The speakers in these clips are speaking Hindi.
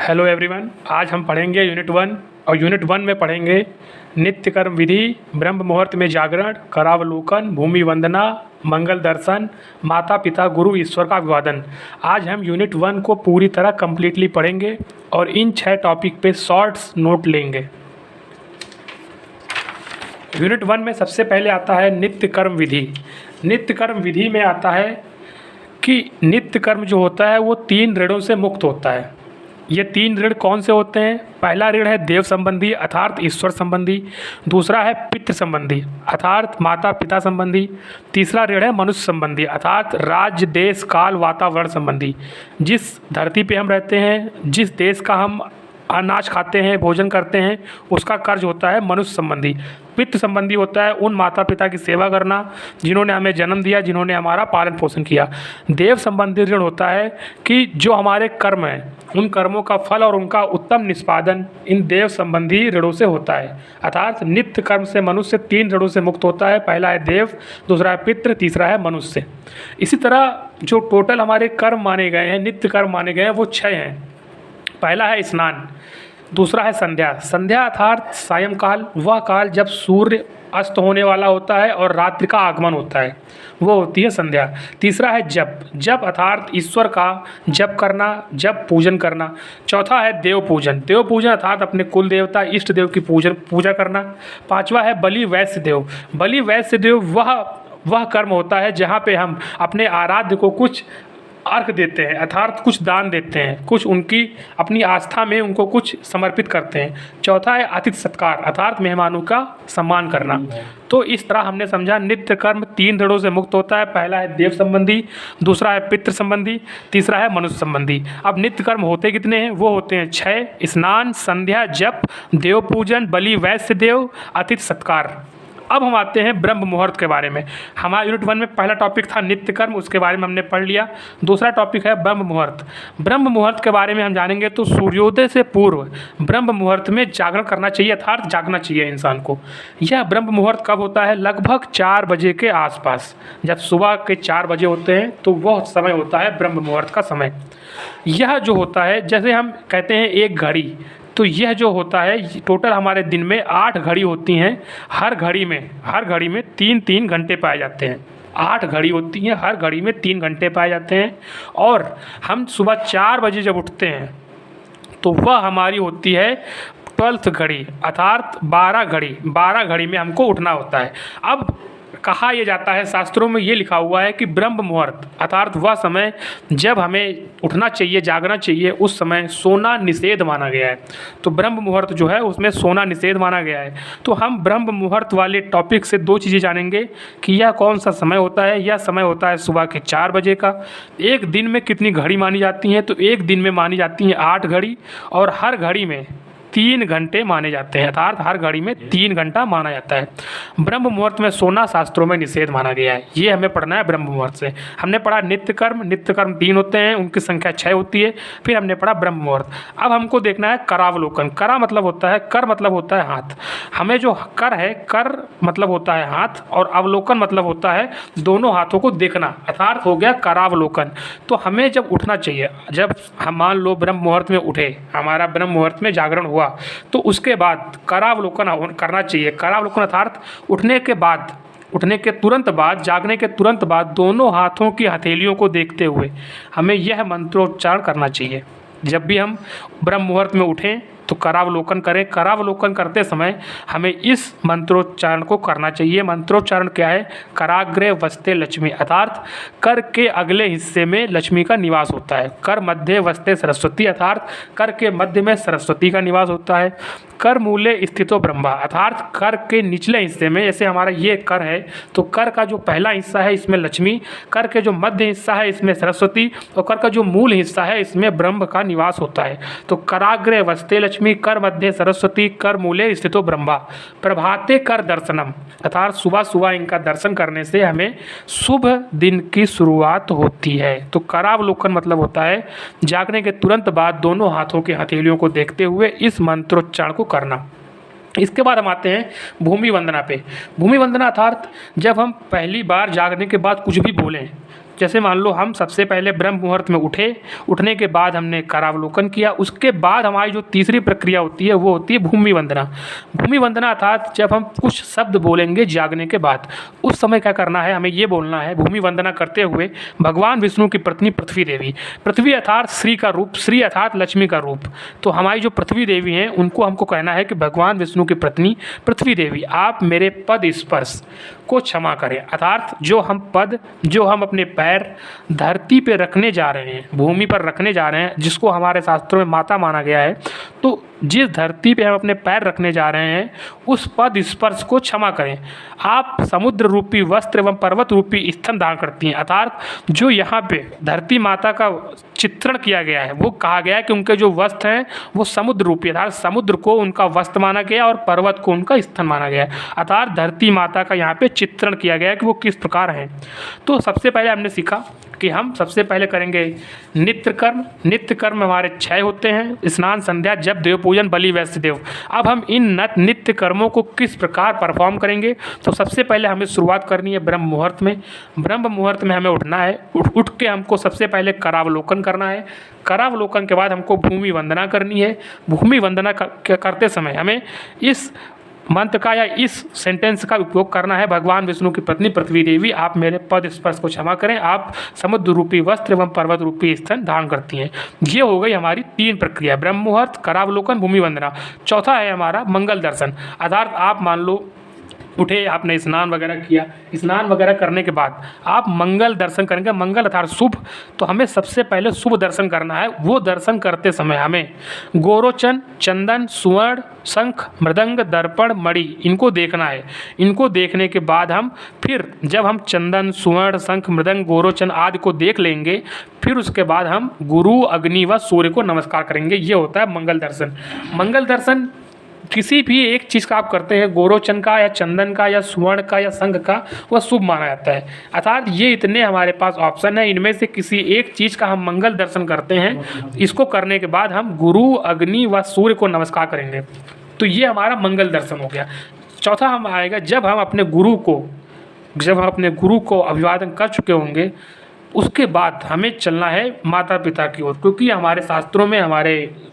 Hello everyone. आज हम पढ़ेंगे यूनिट 1 और यूनिट 1 में पढ़ेंगे नित्य कर्म विधि, ब्रह्म मुहूर्त में जागरण, करावलोकन, भूमि वंदना, मंगल दर्शन, माता पिता गुरु ईश्वर का अभिवादन। आज हम यूनिट 1 को पूरी तरह कम्प्लीटली पढ़ेंगे और इन 6 टॉपिक पे शॉर्ट्स नोट लेंगे। यूनिट 1 में सबसे पहले आता है नित्य कर्म विधि। नित्य कर्म विधि में आता है कि नित्य कर्म जो होता है वो 3 ऋणों से मुक्त होता है। ये 3 ऋण कौन से होते हैं? पहला ऋण है देव संबंधी अर्थात ईश्वर संबंधी, दूसरा है पितृ संबंधी अर्थात माता पिता संबंधी, तीसरा ऋण है मनुष्य संबंधी अर्थात राज्य देश काल वातावरण संबंधी। जिस धरती पे हम रहते हैं, जिस देश का हम अनाज खाते हैं, भोजन करते हैं, उसका कर्ज होता है मनुष्य संबंधी। पितृ संबंधी होता है उन माता पिता की सेवा करना जिन्होंने हमें जन्म दिया, जिन्होंने हमारा पालन पोषण किया। देव संबंधी ऋण होता है कि जो हमारे कर्म हैं, उन कर्मों का फल और उनका उत्तम निष्पादन इन देव संबंधी ऋणों से होता है। अर्थात नित्य कर्म से मनुष्य 3 ऋणों से मुक्त होता है। पहला है देव, दूसरा है पितृ, तीसरा है मनुष्य। इसी तरह जो टोटल हमारे कर्म माने गए हैं, नित्य कर्म माने गए हैं, वो 6 हैं। पहला है स्नान, दूसरा है संध्या। संध्या अर्थात सायंकाल, वह काल जब सूर्य अस्त होने वाला होता है और रात्रि का आगमन होता है, वो होती है संध्या। तीसरा है जप, जप अर्थात ईश्वर का जप करना, जप पूजन करना। चौथा है देव पूजन, देव पूजन अर्थात अपने कुल देवता इष्ट देव की पूजा करना। पांचवा है बलि वैश्य देव। बलि वैश्य देव वह कर्म होता है जहाँ पे हम अपने आराध्य को कुछ अर्घ देते हैं अर्थात कुछ दान देते हैं, कुछ उनकी अपनी आस्था में उनको कुछ समर्पित करते हैं। चौथा है अतिथि सत्कार अर्थात मेहमानों का सम्मान करना। तो इस तरह हमने समझा नित्य कर्म 3 ऋणों से मुक्त होता है। पहला है देव संबंधी, दूसरा है पितृ संबंधी, तीसरा है मनुष्य संबंधी। अब नित्य कर्म होते कितने हैं? वो होते हैं 6: स्नान, संध्या, जप, देव पूजन, बलि वैश्य देव, अतिथि सत्कार। अब हम आते हैं ब्रह्म मुहूर्त के बारे में। हमारा यूनिट 1 में पहला टॉपिक था नित्य कर्म, उसके बारे में हमने पढ़ लिया। दूसरा टॉपिक है ब्रह्म मुहूर्त। ब्रह्म मुहूर्त के बारे में हम जानेंगे तो सूर्योदय से पूर्व ब्रह्म मुहूर्त में जागरण करना चाहिए अर्थात जागना चाहिए इंसान को। यह ब्रह्म मुहूर्त कब होता है? लगभग 4 बजे के आसपास। जब सुबह के 4 बजे होते हैं तो वह समय होता है ब्रह्म मुहूर्त का समय। यह जो होता है, जैसे हम कहते हैं एक घड़ी, तो यह जो होता है टोटल हमारे दिन में 8 घड़ी होती हैं। हर घड़ी में 3-3 घंटे पाए जाते हैं। 8 घड़ी होती हैं, हर घड़ी में 3 घंटे पाए जाते हैं। और हम सुबह 4 बजे जब उठते हैं तो वह हमारी होती है 12th घड़ी अर्थात 12 घड़ी में हमको उठना होता है। अब कहा यह जाता है, शास्त्रों में ये लिखा हुआ है कि ब्रह्म मुहूर्त अर्थात वह समय जब हमें उठना चाहिए, जागना चाहिए, उस समय सोना निषेध माना गया है। तो ब्रह्म मुहूर्त जो है उसमें सोना निषेध माना गया है। तो हम ब्रह्म मुहूर्त वाले टॉपिक से 2 चीज़ें जानेंगे कि यह कौन सा समय होता है। यह समय होता है सुबह के 4 बजे का। एक दिन में कितनी घड़ी मानी जाती हैं? तो एक दिन में मानी जाती हैं 8 घड़ी और हर घड़ी में 3 घंटे माने जाते हैं अर्थात हर घड़ी में 3 घंटा माना जाता है। ब्रह्म मुहूर्त में सोना शास्त्रों में निषेध माना गया है। ये हमें पढ़ना है ब्रह्म मुहूर्त से। हमने पढ़ा नित्य कर्म 3 होते हैं, उनकी संख्या 6 होती है। फिर हमने पढ़ा ब्रह्म मुहूर्त। अब हमको देखना है करावलोकन। करा मतलब होता है, कर मतलब होता है हाथ। हमें जो कर है, कर मतलब होता है हाथ और अवलोकन मतलब होता है दोनों हाथों को देखना अर्थात हो गया करावलोकन। तो हमें जब उठना चाहिए, जब हम मान लो ब्रह्म मुहूर्त में उठे, हमारा ब्रह्म मुहूर्त में जागरण हुआ, तो उसके बाद करावलोकन करना चाहिए। करावलोकन अर्थात उठने के तुरंत बाद, जागने के तुरंत बाद दोनों हाथों की हथेलियों को देखते हुए हमें यह मंत्रोच्चारण करना चाहिए। जब भी हम ब्रह्म मुहूर्त में उठें तो करावलोकन करें। करावलोकन करते समय हमें इस मंत्रोच्चारण को करना चाहिए। मंत्रोच्चारण क्या है? कराग्रे वस्ते लक्ष्मी अर्थात कर के अगले हिस्से में लक्ष्मी का निवास होता है। कर मध्य वस्ते सरस्वती अर्थात कर के मध्य में सरस्वती का निवास होता है। कर मूले स्थितो ब्रह्मा अर्थात कर के निचले हिस्से में, जैसे हमारा ये कर है तो कर का जो पहला हिस्सा है इसमें लक्ष्मी, कर के जो मध्य हिस्सा है इसमें सरस्वती और कर का जो मूल हिस्सा है इसमें ब्रह्म का निवास होता है। तो कराग्रे वस्ते लक्ष्मी, कर मध्य सरस्वती, कर मूले स्थितो ब्रह्मा, प्रभाते कर दर्शनम अर्थात सुबह सुबह इनका दर्शन करने से हमें शुभ दिन की शुरुआत होती है। तो करावलोकन मतलब होता है जागने के तुरंत बाद दोनों हाथों की हथेलियों को देखते हुए इस मंत्रोच्चारण को करना। इसके बाद हम आते हैं भूमि वंदना पे। भूमि वंदना अर्थात जब हम पहली बार जागने के बाद कुछ भी बोलें जैसे मान लो हम सबसे पहले ब्रह्म मुहूर्त में उठे, उठने के बाद हमने करावलोकन किया, उसके बाद हमारी जो तीसरी प्रक्रिया होती है वो होती है भूमि वंदना। भूमि वंदना अर्थात जब हम कुछ शब्द बोलेंगे जागने के बाद, उस समय क्या करना है, हमें ये बोलना है भूमि वंदना करते हुए, भगवान विष्णु की पत्नी पृथ्वी देवी, पृथ्वी अर्थात श्री का रूप, श्री अर्थात लक्ष्मी का रूप, तो हमारी जो पृथ्वी देवी हैं उनको हमको कहना है कि भगवान विष्णु की पत्नी पृथ्वी देवी, आप मेरे पद स्पर्श को क्षमा करें। अर्थात जो हम अपने पैर धरती पे रखने जा रहे हैं, भूमि पर रखने जा रहे हैं, जिसको हमारे शास्त्रों में माता माना गया है, तो जिस धरती पे हम अपने पैर रखने जा रहे हैं उस पद स्पर्श को क्षमा करें। आप समुद्र रूपी वस्त्र एवं पर्वत रूपी स्तन धारण करती हैं। अर्थात जो यहाँ पे धरती माता का चित्रण किया गया है, वो कहा गया है कि उनके जो वस्त्र हैं वो समुद्र रूपी, अर्थात समुद्र को उनका वस्त्र माना गया और पर्वत को उनका स्तन माना गया है। अर्थात धरती माता का यहाँ पे चित्रण किया गया है कि वो किस प्रकार हैं। तो सबसे पहले हमने सीखा कि हम सबसे पहले करेंगे नित्य कर्म। नित्य कर्म हमारे 6 होते हैं, स्नान, संध्या, जप, देव पूजन, बलि, वैश्य देव। अब हम इन नित्य कर्मों को किस प्रकार परफॉर्म करेंगे, तो सबसे पहले हमें शुरुआत करनी है ब्रह्म मुहूर्त में। ब्रह्म मुहूर्त में हमें उठना है, उठ के हमको सबसे पहले करावलोकन करना है। करावलोकन के बाद हमको भूमि वंदना करनी है। भूमि वंदना करते समय हमें इस मंत्र का या इस सेंटेंस का उपयोग करना है, भगवान विष्णु की पत्नी पृथ्वी देवी, आप मेरे पद स्पर्श को क्षमा करें, आप समुद्र रूपी वस्त्र एवं पर्वत रूपी स्तन धारण करती हैं। ये हो गई हमारी 3 प्रक्रिया, ब्रह्म मुहूर्त, करावलोकन, भूमि वंदना। चौथा है हमारा मंगल दर्शन। अर्थात आप मान लो उठे, आपने स्नान वगैरह किया, स्नान वगैरह करने के बाद आप मंगल दर्शन करेंगे। मंगल अर्थात शुभ, तो हमें सबसे पहले शुभ दर्शन करना है। वो दर्शन करते समय हमें गोरोचन, चंदन, सुवर्ण, शंख, मृदंग, दर्पण, मणि, इनको देखना है। इनको देखने के बाद हम फिर जब हम चंदन, सुवर्ण, शंख, मृदंग, गोरोचन आदि को देख लेंगे, फिर उसके बाद हम गुरु, अग्नि व सूर्य को नमस्कार करेंगे। ये होता है मंगल दर्शन। मंगल दर्शन किसी भी एक चीज़ का आप करते हैं, गोरोचन का या चंदन का या सुवर्ण का या शंख का, वह शुभ माना जाता है। अर्थात ये इतने हमारे पास ऑप्शन है, इनमें से किसी एक चीज़ का हम मंगल दर्शन करते हैं। इसको करने के बाद हम गुरु, अग्नि व सूर्य को नमस्कार करेंगे। तो ये हमारा मंगल दर्शन हो गया। चौथा हम आएगा जब हम अपने गुरु को अभिवादन कर चुके होंगे, उसके बाद हमें चलना है माता पिता की ओर, क्योंकि हमारे शास्त्रों में, हमारे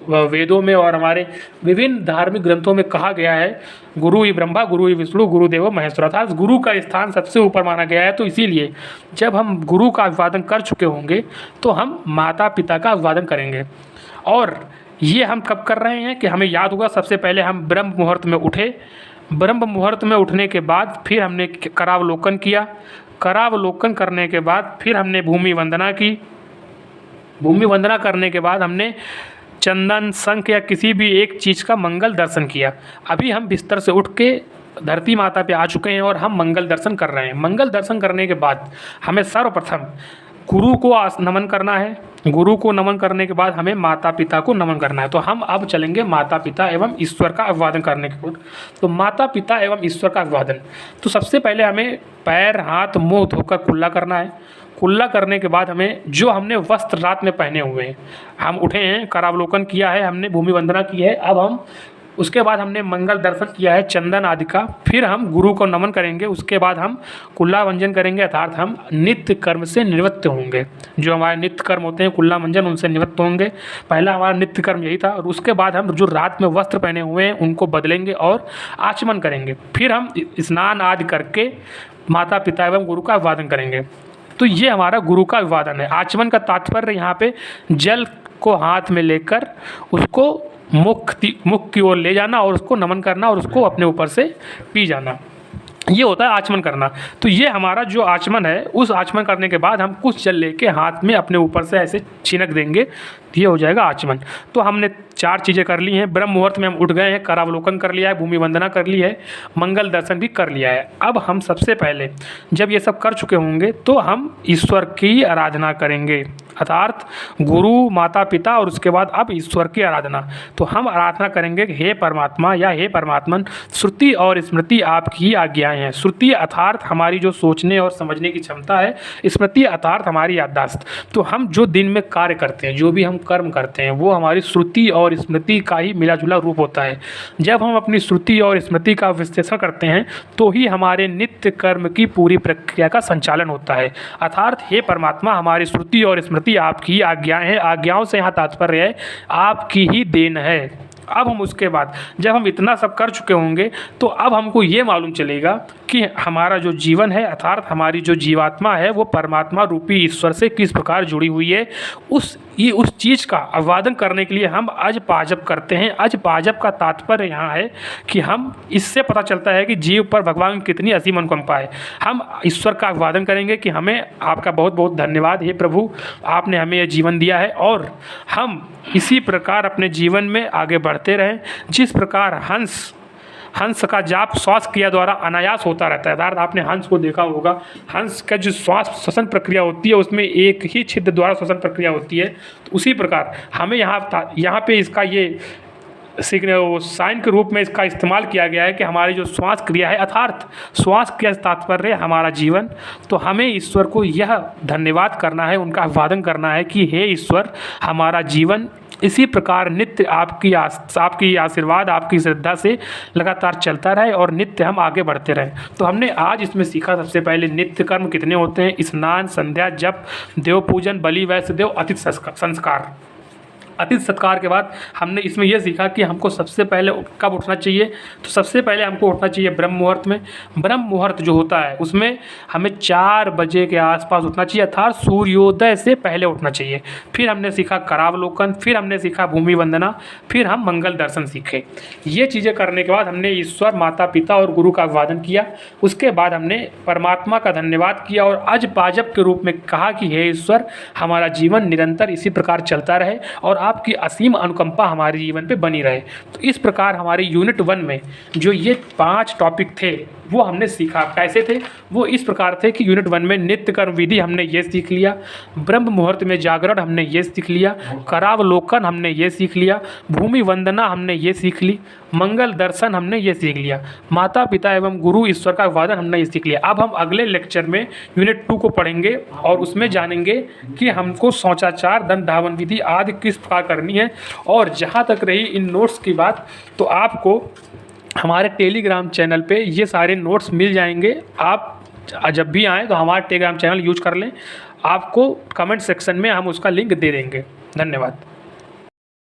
वेदों में और हमारे विभिन्न धार्मिक ग्रंथों में कहा गया है गुरु ही ब्रह्मा, गुरु ही विष्णु, गुरुदेवो महेश्वर। अर्थात गुरु का स्थान सबसे ऊपर माना गया है। तो इसीलिए जब हम गुरु का अभिवादन कर चुके होंगे तो हम माता पिता का अभिवादन करेंगे। और ये हम कब कर रहे हैं कि हमें याद होगा, सबसे पहले हम ब्रह्म मुहूर्त में उठे। ब्रह्म मुहूर्त में उठने के बाद फिर हमने करावलोकन किया। करावलोकन करने के बाद फिर हमने भूमि वंदना की। भूमि वंदना करने के बाद हमने चंदन, शंख या किसी भी एक चीज़ का मंगल दर्शन किया। अभी हम बिस्तर से उठ के धरती माता पे आ चुके हैं और हम मंगल दर्शन कर रहे हैं। मंगल दर्शन करने के बाद हमें सर्वप्रथम गुरु को नमन करना है। गुरु को नमन करने के बाद हमें माता पिता को नमन करना है। तो हम अब चलेंगे माता पिता एवं ईश्वर का अभिवादन करने की ओर। तो माता पिता एवं ईश्वर का अभिवादन, तो सबसे पहले हमें पैर, हाथ, मुंह धोकर कुल्ला करना है। कुल्ला करने के बाद हमें जो हमने वस्त्र रात में पहने हुए हैं, हम उठे हैं, करावलोकन किया है, हमने भूमि वंदना की है, अब हम उसके बाद हमने मंगल दर्शन किया है चंदन आदि का, फिर हम गुरु को नमन करेंगे। उसके बाद हम कुल्ला मंजन करेंगे, अर्थात हम नित्य कर्म से निवृत्त होंगे। जो हमारे नित्य कर्म होते हैं कुल्ला मंजन, उनसे निवृत्त होंगे। पहला हमारा नित्य कर्म यही था। और उसके बाद हम जो रात में वस्त्र पहने हुए हैं उनको बदलेंगे और आचमन करेंगे। फिर हम स्नान आदि करके माता पिता एवं गुरु का अभिवादन करेंगे। तो ये हमारा गुरु का अभिवादन है। आचमन का तात्पर्य यहाँ पे जल को हाथ में लेकर उसको मुख की ओर ले जाना और उसको नमन करना और उसको अपने ऊपर से पी जाना, ये होता है आचमन करना। तो ये हमारा जो आचमन है, उस आचमन करने के बाद हम कुछ जल लेके हाथ में अपने ऊपर से ऐसे छिनक देंगे, ये हो जाएगा आचमन। तो हमने 4 चीज़ें कर ली हैं। ब्रह्म मुहूर्त में हम उठ गए हैं, करावलोकन कर लिया है, भूमि वंदना कर ली है, मंगल दर्शन भी कर लिया है। अब हम सबसे पहले जब ये सब कर चुके होंगे तो हम ईश्वर की आराधना करेंगे। अर्थात गुरु, माता पिता और उसके बाद अब ईश्वर की आराधना। तो हम आराधना करेंगे कि हे परमात्मा या हे परमात्मन, श्रुति और स्मृति आपकी आज्ञाएं हैं। श्रुति अर्थात हमारी जो सोचने और समझने की क्षमता है, स्मृति अर्थात हमारी याददाश्त। तो हम जो दिन में कार्य करते हैं, जो भी हम कर्म करते हैं, वो हमारी श्रुति और स्मृति का ही मिला जुला रूप होता है। जब हम अपनी श्रुति और स्मृति का विश्लेषण करते हैं तो ही हमारे नित्य कर्म की पूरी प्रक्रिया का संचालन होता है। अर्थात हे परमात्मा, हमारी श्रुति और स्मृति आपकी आज्ञाएं हैं। आज्ञाओं से यहाँ तात्पर्य है आपकी ही देन है। अब हम उसके बाद जब हम इतना सब कर चुके होंगे तो अब हमको ये मालूम चलेगा कि हमारा जो जीवन है अर्थात हमारी जो जीवात्मा है वो परमात्मा रूपी ईश्वर से किस प्रकार जुड़ी हुई है। उस चीज़ का अभिवादन करने के लिए हम अज पाजप करते हैं। अज पाजप का तात्पर्य यहाँ है कि हम इससे पता चलता है कि जीव पर भगवान की कितनी असीम अनुकंपा है। हम ईश्वर का अभिवादन करेंगे कि हमें आपका बहुत बहुत धन्यवाद हे प्रभु, आपने हमें यह जीवन दिया है और हम इसी प्रकार अपने जीवन में आगे बढ़ते रहें। जिस प्रकार हंस का जाप श्वास क्रिया द्वारा अनायास होता रहता है। अर्थात आपने हंस को देखा होगा, हंस का जो श्वास श्वसन प्रक्रिया होती है उसमें एक ही छिद्र द्वारा श्वसन प्रक्रिया होती है। तो उसी प्रकार हमें यहाँ पे इसका ये साइन के रूप में इसका इस्तेमाल किया गया है कि हमारी जो श्वास क्रिया है अर्थात श्वास क्रिया से तात्पर्य हमारा जीवन। तो हमें ईश्वर को यह धन्यवाद करना है, उनका अभिवादन करना है कि हे ईश्वर, हमारा जीवन इसी प्रकार नित्य आपकी आशीर्वाद, आपकी श्रद्धा से लगातार चलता रहे और नित्य हम आगे बढ़ते रहें। तो हमने आज इसमें सीखा सबसे पहले नित्य कर्म कितने होते हैं। स्नान, संध्या, जप, देव पूजन, बलि, वैश्य देव, अतिथि संस्कार। अतिथि सत्कार के बाद हमने इसमें यह सीखा कि हमको सबसे पहले कब उठना चाहिए। तो सबसे पहले हमको उठना चाहिए ब्रह्म मुहूर्त में। ब्रह्म मुहूर्त जो होता है उसमें हमें 4 बजे के आसपास उठना चाहिए अर्थात सूर्योदय से पहले उठना चाहिए। फिर हमने सीखा करावलोकन, फिर हमने सीखा भूमि वंदना, फिर हम मंगल दर्शन सीखे। ये चीज़ें करने के बाद हमने ईश्वर, माता पिता और गुरु का अभिवादन किया। उसके बाद हमने परमात्मा का धन्यवाद किया और अज पाजप के रूप में कहा कि हे ईश्वर, हमारा जीवन निरंतर इसी प्रकार चलता रहे और आपकी असीम अनुकंपा हमारे जीवन पे बनी रहे। तो इस प्रकार हमारे यूनिट 1 में जो ये 5 टॉपिक थे वो हमने सीखा। कैसे थे वो? इस प्रकार थे कि यूनिट 1 में नित्य कर्म विधि हमने ये सीख लिया, ब्रह्म मुहूर्त में जागरण हमने ये सीख लिया, करावलोकन हमने ये सीख लिया, भूमि वंदना हमने ये सीख ली, मंगल दर्शन हमने ये सीख लिया, माता पिता एवं गुरु ईश्वर का अभिवादन हमने ये सीख लिया। अब हम अगले लेक्चर में यूनिट 2 को पढ़ेंगे और उसमें जानेंगे कि हमको शौचाचार, दंड धावन विधि आदि किस प्रकार करनी है। और जहाँ तक रही इन नोट्स की बात, तो आपको हमारे टेलीग्राम चैनल पे ये सारे नोट्स मिल जाएंगे। आप जब भी आएँ तो हमारा टेलीग्राम चैनल यूज कर लें, आपको कमेंट सेक्शन में हम उसका लिंक दे देंगे। धन्यवाद।